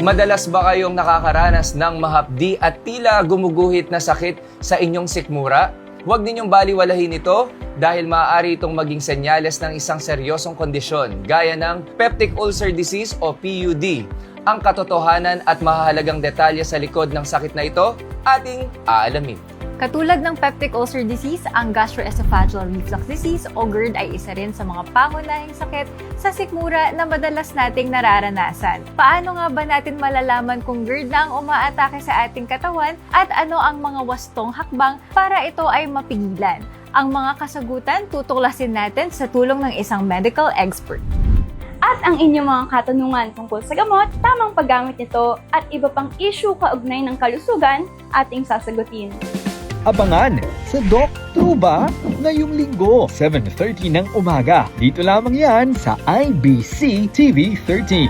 Madalas ba kayong nakakaranas ng mahapdi at tila gumuguhit na sakit sa inyong sikmura? Huwag ninyong baliwalahin ito dahil maaari itong maging senyales ng isang seryosong kondisyon gaya ng peptic ulcer disease o PUD. Ang katotohanan at mahahalagang detalye sa likod ng sakit na ito, ating aalamin. Katulad ng peptic ulcer disease, ang gastroesophageal reflux disease o GERD ay isa rin sa mga pangunahing sakit sa sikmura na madalas nating nararanasan. Paano nga ba natin malalaman kung GERD na ang umaatake sa ating katawan at ano ang mga wastong hakbang para ito ay mapigilan? Ang mga kasagutan tutuklasin natin sa tulong ng isang medical expert. At ang inyong mga katanungan tungkol sa gamot, tamang paggamit nito at iba pang issue kaugnay ng kalusugan ating sasagutin. Abangan sa Doc Truba ngayong linggo, 7:30 ng umaga. Dito lamang yan sa IBC TV 13.